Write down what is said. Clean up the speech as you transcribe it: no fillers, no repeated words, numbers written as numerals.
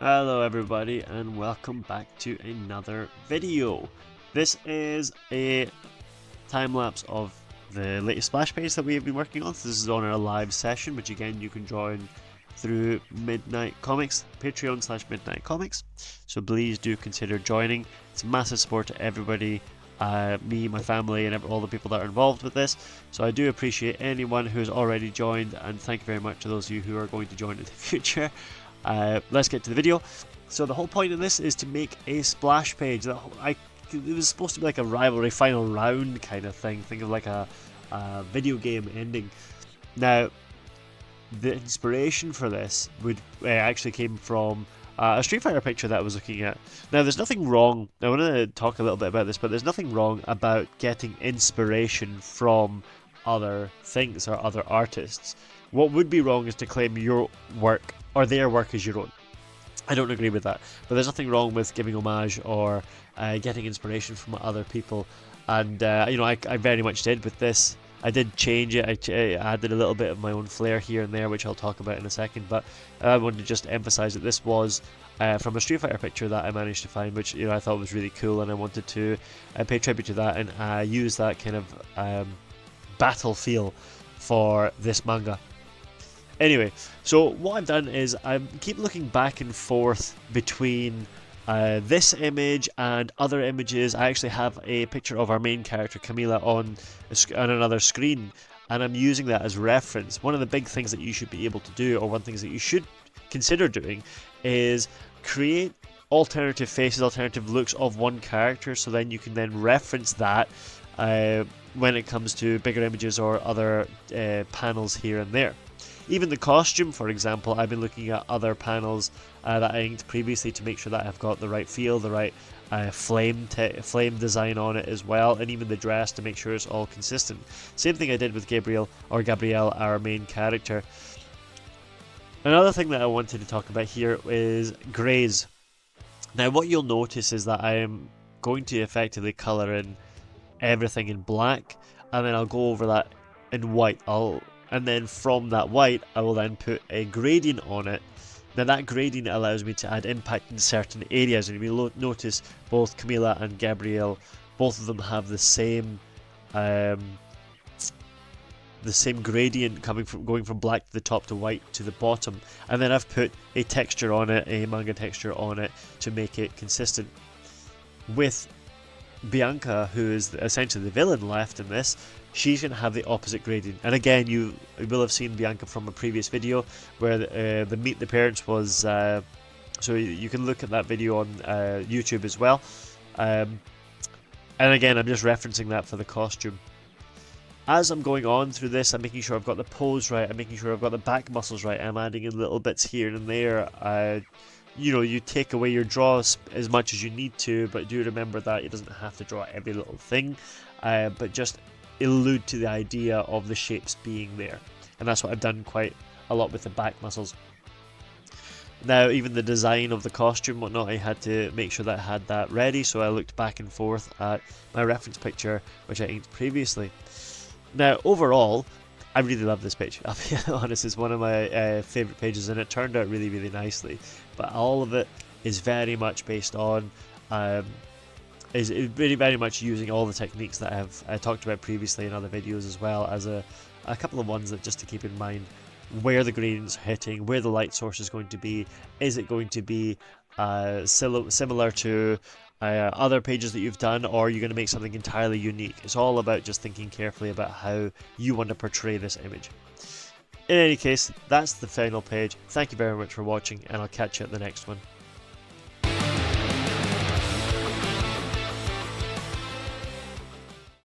Hello everybody and welcome back to another video. This is a time-lapse of the latest splash page that we have been working on. So this is on our live session, which again you can join through Midnight Comics, Patreon/Midnight Comics. So please do consider joining. It's a massive support to everybody, me, my family, and all the people that are involved with this. So I do appreciate anyone who's already joined, and thank you very much to those of you who are going to join in the future. Let's get to the video. So the whole point of this is to make a splash page. It was supposed to be like a rivalry final round kind of thing. Think of like a video game ending. Now, the inspiration for this would actually came from a Street Fighter picture that I was looking at. Now, there's nothing wrong. I want to talk a little bit about this, but there's nothing wrong about getting inspiration from other things or other artists. What would be wrong is to claim your work or their work as your own. I don't agree with that, but there's nothing wrong with giving homage or getting inspiration from other people. And I very much did with this. I did change it. I added a little bit of my own flair here and there, which I'll talk about in a second. But I wanted to just emphasize that this was from a Street Fighter picture that I managed to find, which I thought was really cool, and I wanted to pay tribute to that and use that kind of battle feel for this manga. Anyway, so what I've done is I keep looking back and forth between this image and other images. I actually have a picture of our main character Camila on another screen, and I'm using that as reference. One of the big things that you should be able to do, or one of the things that you should consider doing, is create alternative faces, alternative looks of one character, so then you can then reference that when it comes to bigger images or other panels here and there. Even the costume, for example, I've been looking at other panels that I inked previously to make sure that I've got the right feel, the right flame design on it as well, and even the dress to make sure it's all consistent. Same thing I did with Gabrielle, our main character. Another thing that I wanted to talk about here is greys. Now what you'll notice is that I am going to effectively colour in everything in black, and then I'll go over that in white. And then from that white, I will then put a gradient on it. Now that gradient allows me to add impact in certain areas, and you'll notice both Camila and Gabrielle, both of them have the same gradient going from black to the top to white to the bottom. And then I've put a texture on it, a manga texture on it, to make it consistent. With Bianca, who is essentially the villain left in this, she's going to have the opposite gradient. And again, you will have seen Bianca from a previous video where the Meet the Parents was, so you can look at that video on YouTube as well. And again, I'm just referencing that for the costume. As I'm going on through this, I'm making sure I've got the pose right, I'm making sure I've got the back muscles right, I'm adding in little bits here and there. You take away your draws as much as you need to, but do remember that it doesn't have to draw every little thing, but just allude to the idea of the shapes being there. And that's what I've done quite a lot with the back muscles. Now, even the design of the costume, whatnot, I had to make sure that I had that ready, so I looked back and forth at my reference picture, which I inked previously. Now, overall, I really love this page. I'll be honest, it's one of my favourite pages, and it turned out really, really nicely. But all of it is very much based on, is really very much using all the techniques that I talked about previously in other videos, as well as a couple of ones that just to keep in mind where the gradients are hitting, where the light source is going to be. Is it going to be similar to other pages that you've done, or are you going to make something entirely unique? It's all about just thinking carefully about how you want to portray this image. In any case, that's the final page. Thank you very much for watching, and I'll catch you at the next one.